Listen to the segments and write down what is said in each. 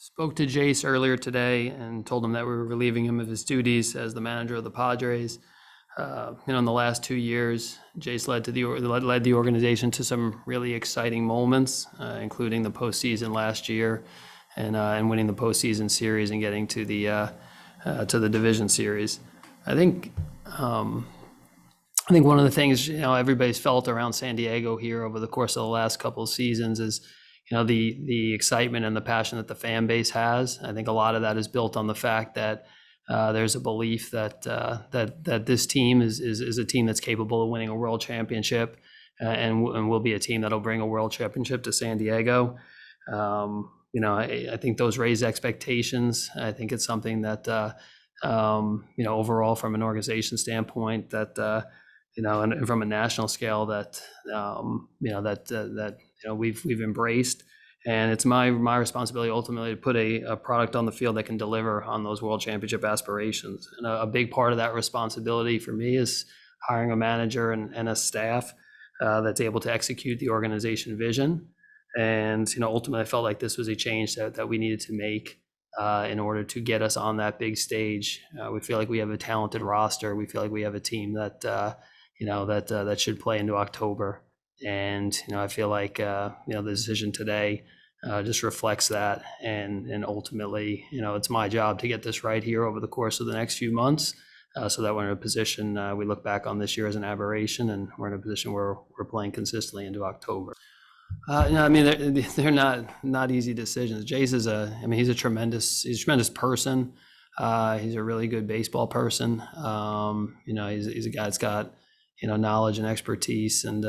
Spoke to Jayce earlier today and told him that we were relieving him of his duties as the manager of the Padres. In the last 2 years, Jayce led the organization to some really exciting moments, including the postseason last year, and winning the postseason series and getting to the division series. I think one of the things everybody's felt around San Diego here over the course of the last couple of seasons is the excitement and the passion that the fan base has. I think a lot of that is built on the fact that there's a belief that this team is a team that's capable of winning a world championship, and will be a team that'll bring a world championship to San Diego. I think those raise expectations. I think it's something that overall from an organization standpoint that and from a national scale that we've embraced. And it's my responsibility ultimately to put a product on the field that can deliver on those world championship aspirations. And a big part of that responsibility for me is hiring a manager and a staff that's able to execute the organization vision. And ultimately, I felt like this was a change that we needed to make in order to get us on that big stage. We feel like we have a talented roster. We feel like we have a team that that should play into October. And I feel like the decision today just reflects that, and ultimately it's my job to get this right here over the course of the next few months, so that we're in a position we look back on this year as an aberration, and we're in a position where we're playing consistently into October. They're not easy decisions. Jayce is he's a tremendous person. He's a really good baseball person. He's a guy that's got knowledge and expertise, and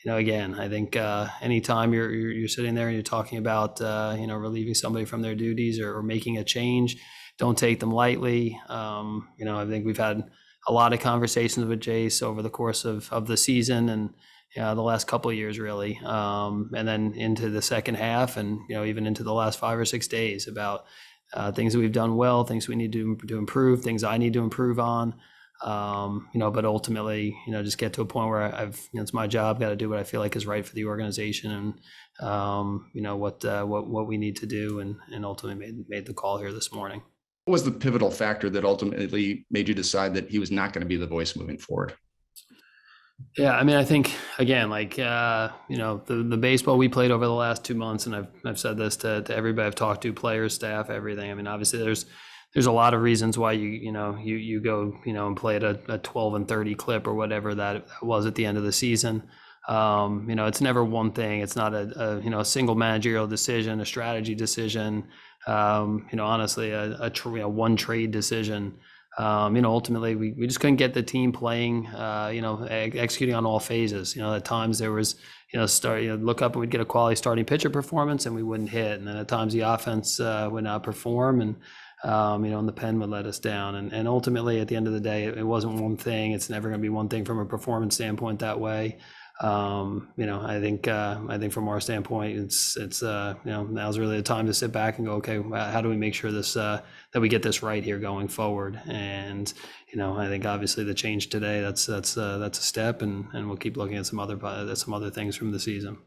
again, I think anytime you're sitting there and you're talking about relieving somebody from their duties or making a change, don't take them lightly. I think we've had a lot of conversations with Jayce over the course of the season and the last couple of years, really, and then into the second half, and even into the last 5 or 6 days about things that we've done well, things we need to improve, things I need to improve on. But ultimately, just get to a point where it's my job, got to do what I feel like is right for the organization, and what we need to do, and ultimately made the call here this morning. What was the pivotal factor that ultimately made you decide that he was not going to be the voice moving forward? Yeah, I think again, the baseball we played over the last 2 months, and I've said this to everybody I've talked to, players, staff, everything. Obviously there's a lot of reasons why you go and play at a 12-30 clip or whatever that was at the end of the season. It's never one thing. It's not a single managerial decision, a strategy decision. Honestly, one trade decision. Ultimately we just couldn't get the team playing, executing on all phases. At times there was, look up and we'd get a quality starting pitcher performance and we wouldn't hit. And then at times the offense would not perform, and and the pen would let us down. And ultimately, at the end of the day, it wasn't one thing. It's never going to be one thing from a performance standpoint that way. I think from our standpoint, it's now's really the time to sit back and go, okay, how do we make sure this that we get this right here going forward? And I think obviously the change today, that's a step, and we'll keep looking at some other things from the season.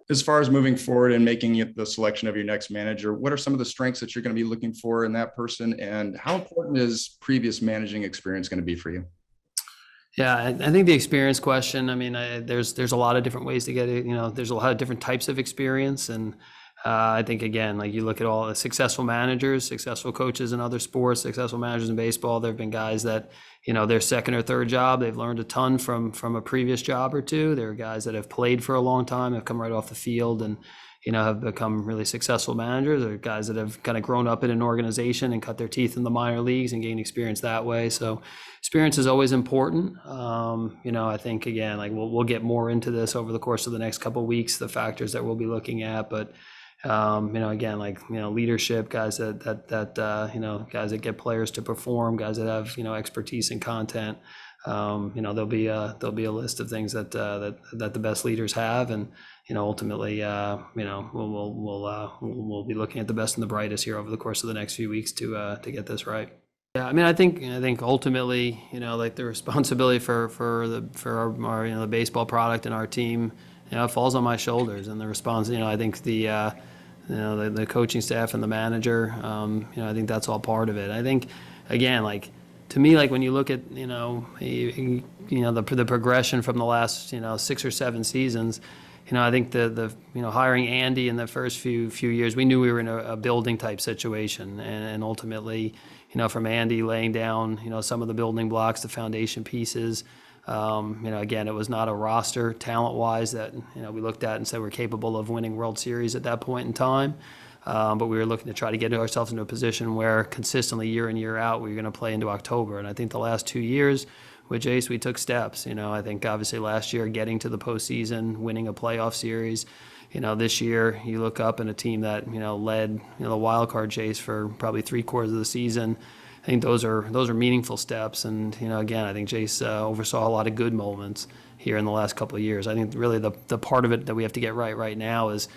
As far as moving forward and making it the selection of your next manager, what are some of the strengths that you're going to be looking for in that person, and how important is previous managing experience going to be for you? Yeah, I think the experience question, there's a lot of different ways to get it. There's a lot of different types of experience. And I think, again, you look at all the successful managers, successful coaches in other sports, successful managers in baseball, there have been guys that, their second or third job, they've learned a ton from a previous job or two. There are guys that have played for a long time, have come right off the field and, have become really successful managers. There are guys that have kind of grown up in an organization and cut their teeth in the minor leagues and gained experience that way. So experience is always important. I think, again, we'll get more into this over the course of the next couple of weeks, the factors that we'll be looking at. But, again, leadership, guys guys that get players to perform, guys that have, expertise in content. There'll be a list of things that the best leaders have, and ultimately, we'll be looking at the best and the brightest here over the course of the next few weeks to get this right. Yeah, I think ultimately, the responsibility for our the baseball product and our team, it falls on my shoulders, and the response, I think the coaching staff and the manager. I think that's all part of it. I think, again, like, to me, like when you look at, the progression from the last, 6 or 7 seasons, I think the hiring Andy in the first few years, we knew we were in a building type situation, and ultimately, from Andy laying down, some of the building blocks, the foundation pieces. Again, it was not a roster talent-wise that we looked at and said we're capable of winning World Series at that point in time. But we were looking to try to get ourselves into a position where consistently year in, year out, we were going to play into October. And I think the last 2 years with Jayce, we took steps. I think obviously last year getting to the postseason, winning a playoff series. This year you look up in a team that led the wild card chase for probably 3/4 of the season. I think those are meaningful steps. And again, I think Jayce oversaw a lot of good moments here in the last couple of years. I think really the part of it that we have to get right now is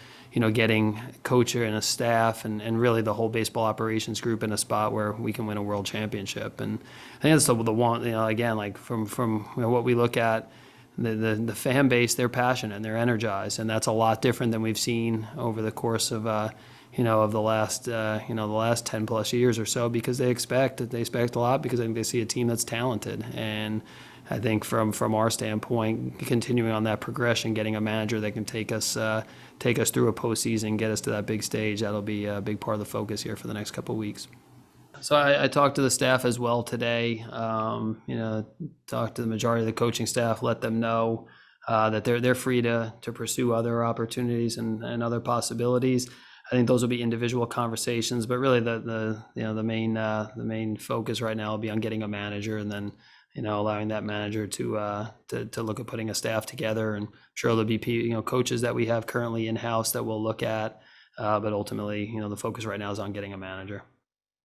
getting a coach and a staff and really the whole baseball operations group in a spot where we can win a world championship. And I think that's the one, again, like from what we look at, the fan base, they're passionate and they're energized, and that's a lot different than we've seen over the course of of the last 10 plus years or so, because they expect a lot, because I think they see a team that's talented. And I think from our standpoint, continuing on that progression, getting a manager that can take us through a postseason, get us to that big stage, that'll be a big part of the focus here for the next couple of weeks. So I talked to the staff as well today. Talked to the majority of the coaching staff, let them know that they're free to pursue other opportunities and other possibilities. I think those will be individual conversations, but really the main focus right now will be on getting a manager, and then allowing that manager to look at putting a staff together. And I'm sure there'll be coaches that we have currently in house that we'll look at, but ultimately the focus right now is on getting a manager.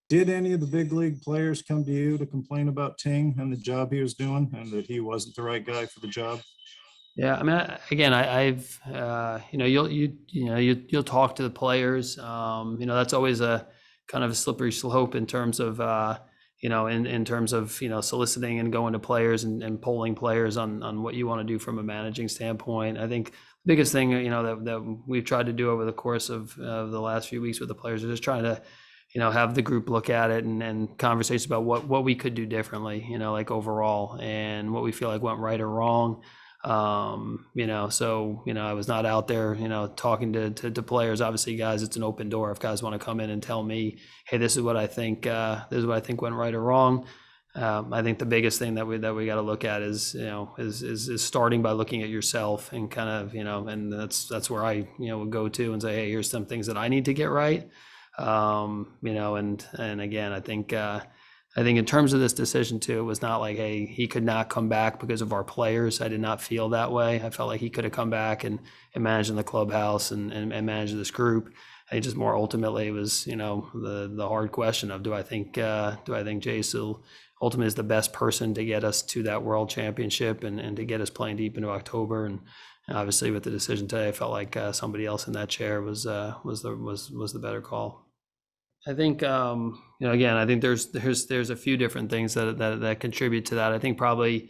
Did any of the big league players come to you to complain about Ting and the job he was doing, and that he wasn't the right guy for the job? Yeah, I mean, I've you'll talk to the players. That's always a kind of a slippery slope in terms of in terms of soliciting and going to players and polling players on what you want to do from a managing standpoint. I think the biggest thing that we've tried to do over the course of the last few weeks with the players is just trying to have the group look at it and conversations about what we could do differently, like overall, and what we feel like went right or wrong. So I was not out there talking to players. Obviously, guys, it's an open door. If guys want to come in and tell me, hey, this is what I think went right or wrong. I think the biggest thing that we got to look at is starting by looking at yourself, and kind of and that's where I would go to and say, hey, here's some things that I need to get right. And again, I think in terms of this decision too, it was not like, hey, he could not come back because of our players. I did not feel that way. I felt like he could have come back and managed in the clubhouse and managed this group. I think just more ultimately it was, the hard question of, do I think Jayce ultimately is the best person to get us to that world championship and to get us playing deep into October. And obviously with the decision today, I felt like somebody else in that chair was the better call. I think again, I think there's a few different things that contribute to that. I think probably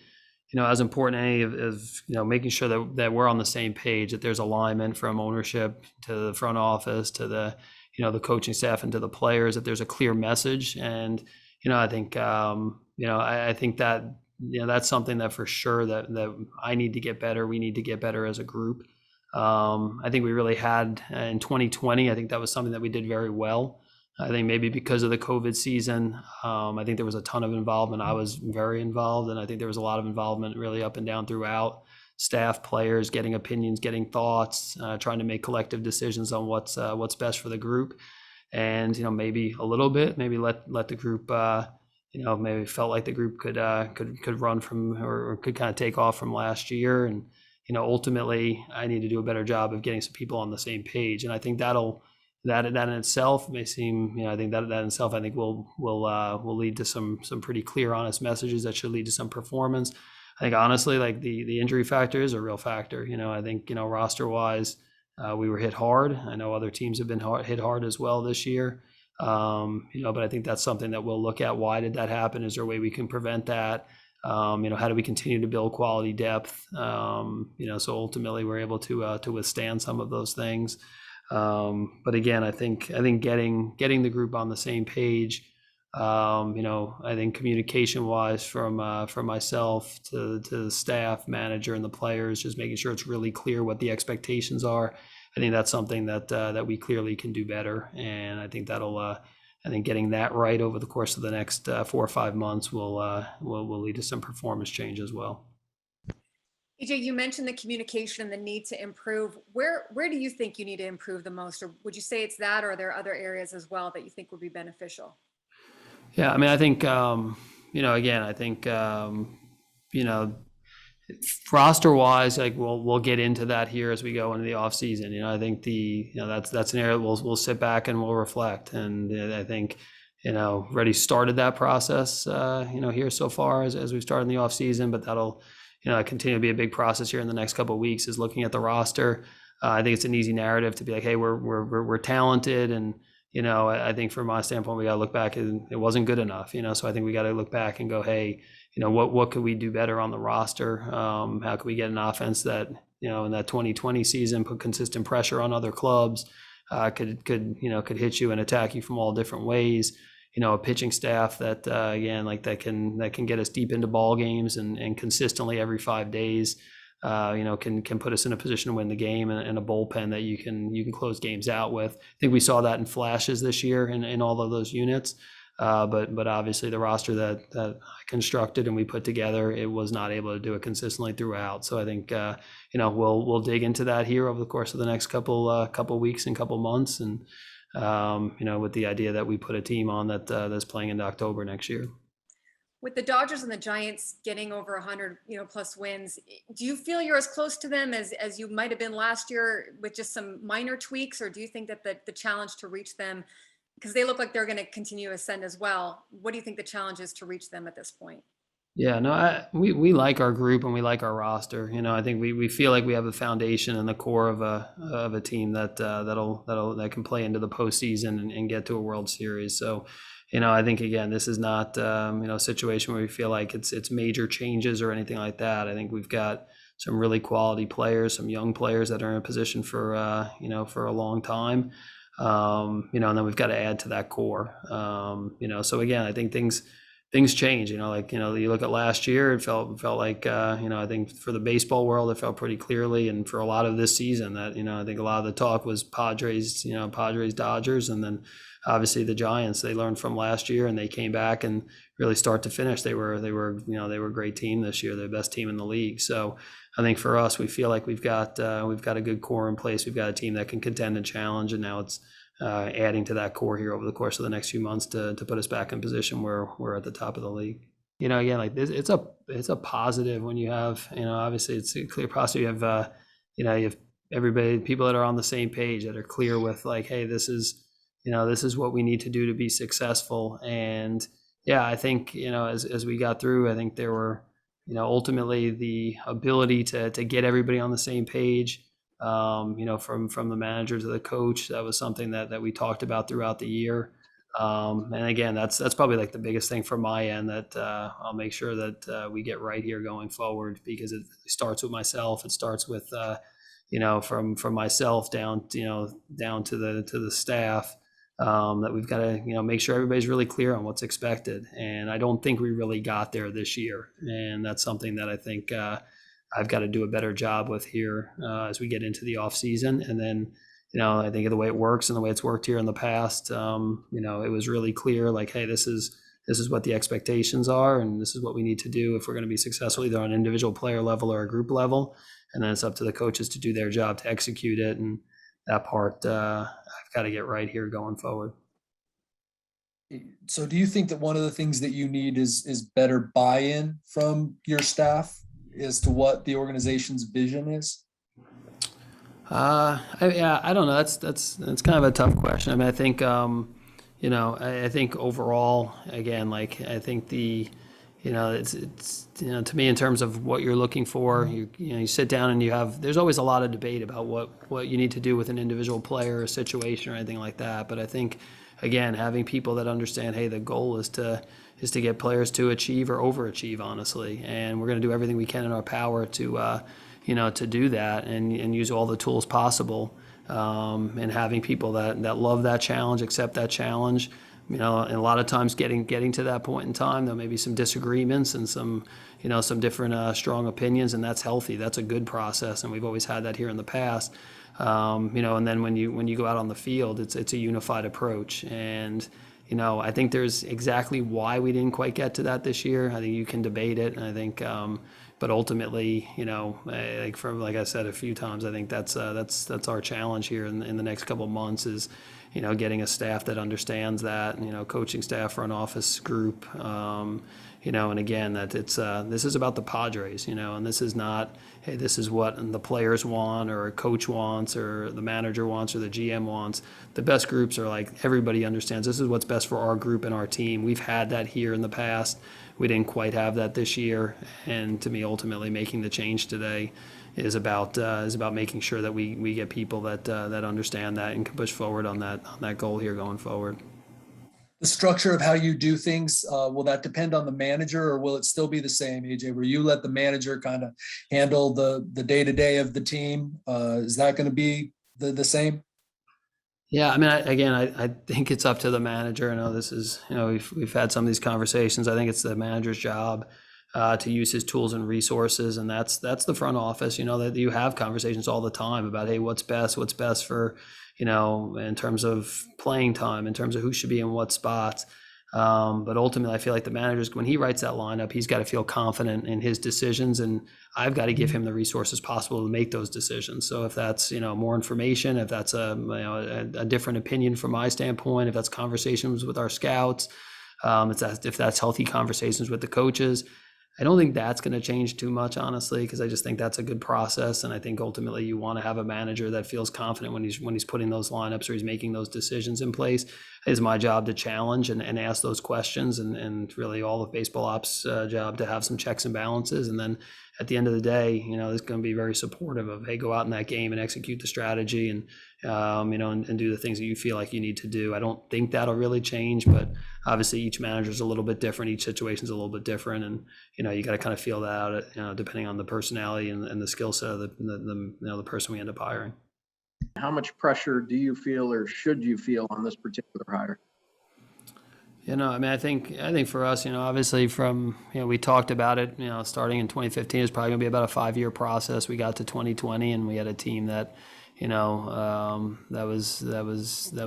as important as making sure that we're on the same page, that there's alignment from ownership to the front office to the the coaching staff and to the players, that there's a clear message. And I think I think that that's something that for sure that I need to get better. We need to get better as a group. I think we really had in 2020. I think that was something that we did very well. I think maybe because of the COVID season, I think there was a ton of involvement. I was very involved, and I think there was a lot of involvement really up and down throughout, staff, players, getting opinions, getting thoughts, trying to make collective decisions on what's best for the group. And maybe a little bit, maybe let the group, maybe felt like the group could run from or could kind of take off from last year. And ultimately, I need to do a better job of getting some people on the same page. And I think that in itself may seem, I think that in itself, I think will lead to some pretty clear, honest messages that should lead to some performance. I think honestly, like the injury factor is a real factor. I think roster wise, we were hit hard. I know other teams have been hit hard as well this year. But I think that's something that we'll look at. Why did that happen? Is there a way we can prevent that? How do we continue to build quality depth? So ultimately we're able to withstand some of those things. But again, I think getting the group on the same page, I think communication wise from myself to the staff, manager, and the players, just making sure it's really clear what the expectations are. I think that's something that we clearly can do better, and I think I think getting that right over the course of the next 4 or 5 months will lead to some performance change as well. A.J., you mentioned the communication and the need to improve. Where do you think you need to improve the most, or would you say it's that, or are there other areas as well that you think would be beneficial? Yeah, I mean, I think again, I think roster wise, like we'll get into that here as we go into the off season. I think that's an area we'll sit back and we'll reflect, and I think already started that process here so far as we've started in the off season, but that'll continue to be a big process here in the next couple of weeks, is looking at the roster. I think it's an easy narrative to be like, hey, we're talented, and I think from my standpoint, we got to look back and it wasn't good enough. So I think we got to look back and go, hey, what could we do better on the roster? How could we get an offense that in that 2020 season put consistent pressure on other clubs, could hit you and attack you from all different ways. A pitching staff that again, like that can get us deep into ball games and consistently every 5 days, can put us in a position to win the game, and a bullpen that you can close games out with. I think we saw that in flashes this year in all of those units. But obviously the roster that I constructed and we put together, it was not able to do it consistently throughout. So I think we'll dig into that here over the course of the next couple weeks and couple months, and with the idea that we put a team on that's playing into October next year. With the Dodgers and the Giants getting over 100 plus wins, do you feel you're as close to them as you might have been last year with just some minor tweaks, or do you think that the challenge to reach them, because they look like they're going to continue to ascend as well, what do you think the challenge is to reach them at this point? Yeah, no, we like our group and we like our roster. I think we feel like we have the foundation and the core of a team that can play into the postseason and get to a World Series. So, I think again, this is not a situation where we feel like it's major changes or anything like that. I think we've got some really quality players, some young players that are in a position for a long time. And then we've got to add to that core. So again, I think things change. You look at last year, it felt like I think for the baseball world, it felt pretty clearly, and for a lot of this season that I think a lot of the talk was Padres, Dodgers, and then obviously the Giants. They learned from last year and they came back, and really start to finish, they were a great team this year, the best team in the league. So I think for us, we feel like we've got a good core in place. We've got a team that can contend and challenge, and now it's adding to that core here over the course of the next few months to put us back in position where we're at the top of the league. Again, like this, it's a positive when you have, obviously it's a clear positive. You have everybody, people that are on the same page, that are clear with like, hey, this is what we need to do to be successful. And yeah, I think, as we got through, I think there were, ultimately the ability to get everybody on the same page. From the manager to the coach, that was something that we talked about throughout the year. And again, that's probably like the biggest thing from my end that I'll make sure that we get right here going forward, because it starts with myself. It starts with from myself down to the staff, that we've got to make sure everybody's really clear on what's expected. And I don't think we really got there this year, and that's something that I think I've got to do a better job with here as we get into the off season. And then, I think of the way it works and the way it's worked here in the past, it was really clear, like, hey, this is what the expectations are, and this is what we need to do if we're going to be successful, either on an individual player level or a group level. And then it's up to the coaches to do their job to execute it. And that part, I've got to get right here going forward. So do you think that one of the things that you need is better buy-in from your staff as to what the organization's vision is? I don't know. That's kind of a tough question. I mean, I think, I think overall, again, like, I think it's to me, in terms of what you're looking for, you sit down and there's always a lot of debate about what you need to do with an individual player or situation or anything like that. But I think, again, having people that understand, hey, the goal is to get players to achieve or overachieve, honestly. And we're going to do everything we can in our power to do that and use all the tools possible and having people that love that challenge, accept that challenge. And a lot of times getting to that point in time, there may be some disagreements and some different strong opinions, and that's healthy. That's a good process, and we've always had that here in the past. And then when you go out on the field, it's a unified approach. And I think there's exactly why we didn't quite get to that this year. I think you can debate it, and I think, but ultimately, like I said a few times, I think that's our challenge here in the next couple of months is, getting a staff that understands that, coaching staff, front office group, and again, that this is about the Padres, and this is not, hey, this is what the players want or a coach wants or the manager wants or the GM wants. The best groups are like, everybody understands this is what's best for our group and our team. We've had that here in the past. We didn't quite have that this year. And to me, ultimately making the change today is about making sure that we get people that understand that and can push forward on that goal here going forward. The structure of how you do things, will that depend on the manager, or will it still be the same, AJ, where you let the manager kind of handle the day-to-day of the team? Is that going to be the same? Yeah, I mean, I think it's up to the manager. I know this is, we've had some of these conversations. I think it's the manager's job to use his tools and resources, and that's the front office. That you have conversations all the time about, hey, what's best for, in terms of playing time, in terms of who should be in what spots. But ultimately, I feel like the manager's, when he writes that lineup, he's got to feel confident in his decisions, and I've got to give him the resources possible to make those decisions. So if that's, more information, if that's a different opinion from my standpoint, if that's conversations with our scouts, if that's healthy conversations with the coaches, I don't think that's going to change too much, honestly, because I just think that's a good process. And I think ultimately you want to have a manager that feels confident when he's putting those lineups or he's making those decisions in place. It's my job to challenge and ask those questions, and really all of baseball ops job to have some checks and balances. And then at the end of the day, it's going to be very supportive of, hey, go out in that game and execute the strategy and, and do the things that you feel like you need to do. I don't think that'll really change, but obviously each manager is a little bit different. Each situation is a little bit different. And, you got to kind of feel that out, depending on the personality and the skill set of the person we end up hiring. How much pressure do you feel or should you feel on this particular hire? I think for us, obviously from, we talked about it, starting in 2015 is probably gonna be about a 5-year process. We got to 2020 and we had a team that, that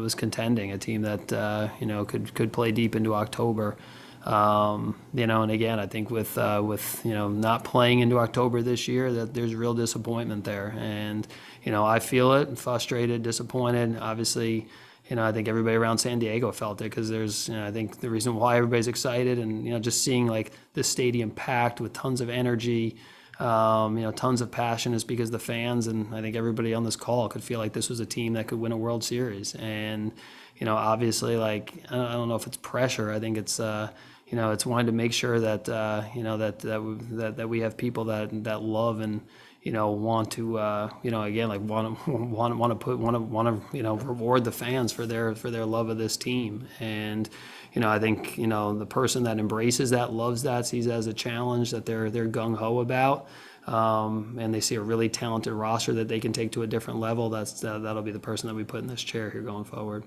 was contending, a team that, could play deep into October. And again, I think with not playing into October this year, that there's real disappointment there. And, I feel it, frustrated, disappointed, obviously. I think everybody around San Diego felt it, because there's, I think the reason why everybody's excited and, just seeing like the stadium packed with tons of energy, tons of passion, is because the fans and I think everybody on this call could feel like this was a team that could win a World Series. And, obviously, like, I don't know if it's pressure. I think it's, it's wanting to make sure that, that we have people that love and, want to, again, like want to reward the fans for their love of this team. And, I think, the person that embraces that, loves that, sees it as a challenge that they're gung ho about, and they see a really talented roster that they can take to a different level. That'll be the person that we put in this chair here going forward.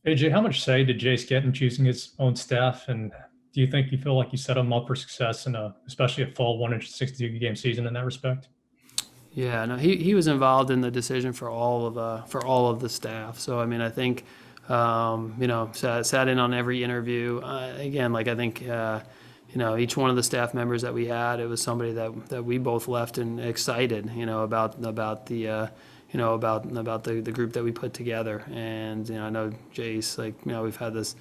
AJ, how much say did Jayce get in choosing his own staff? And do you think you feel like you set him up for success in especially a full 162 game season in that respect? Yeah, no, he was involved in the decision for all of the staff. So I mean, I think sat in on every interview. Again, like I think each one of the staff members that we had, it was somebody that we both left and excited, about the the group that we put together. And I know Jayce, like we've had this.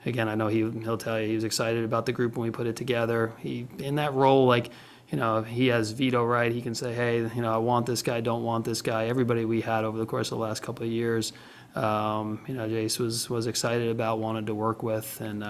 Again, I know he'll tell you he was excited about the group when we put it together. He in that role, like. He has veto right. He can say, hey, I want this guy, don't want this guy. Everybody we had over the course of the last couple of years, Jayce was excited about, wanted to work with, and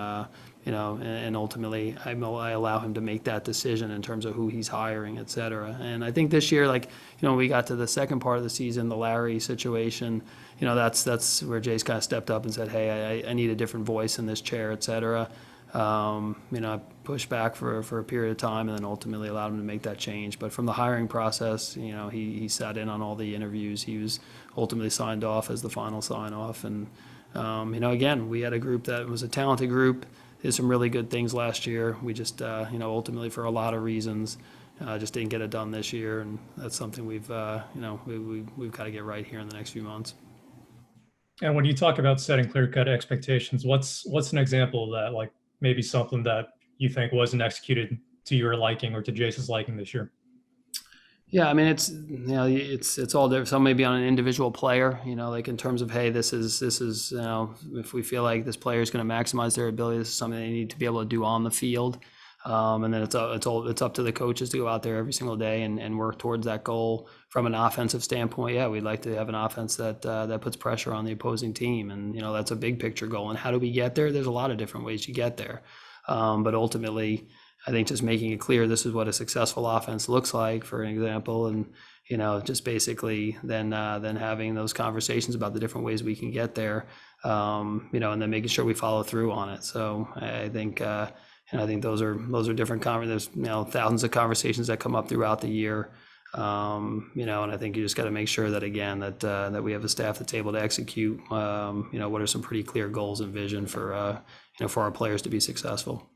and ultimately I allow him to make that decision in terms of who he's hiring, et cetera. And I think this year, like, we got to the second part of the season, the Larry situation, that's where Jayce kind of stepped up and said, hey, I need a different voice in this chair, et cetera. I pushed back for a period of time and then ultimately allowed him to make that change. But from the hiring process, he sat in on all the interviews. He was ultimately signed off as the final sign off. And, again, we had a group that was a talented group, did some really good things last year. We just, ultimately for a lot of reasons, just didn't get it done this year. And that's something we've got to get right here in the next few months. And when you talk about setting clear-cut expectations, what's an example of that? Like maybe something that you think wasn't executed to your liking or to Jayce's liking this year? Yeah, I mean, it's all different. Some may be on an individual player, like in terms of, hey, this is if we feel like this player is going to maximize their ability, this is something they need to be able to do on the field. And then it's up to the coaches to go out there every single day and work towards that goal. From an offensive standpoint, yeah, we'd like to have an offense that puts pressure on the opposing team, and that's a big picture goal. And how do we get there? There's a lot of different ways you get there, but ultimately, I think just making it clear this is what a successful offense looks like, for example, and just basically then having those conversations about the different ways we can get there, and then making sure we follow through on it. So I think. And I think those are different there's thousands of conversations that come up throughout the year, and I think you just got to make sure that again that we have the staff that's able to execute what are some pretty clear goals and vision for our players to be successful.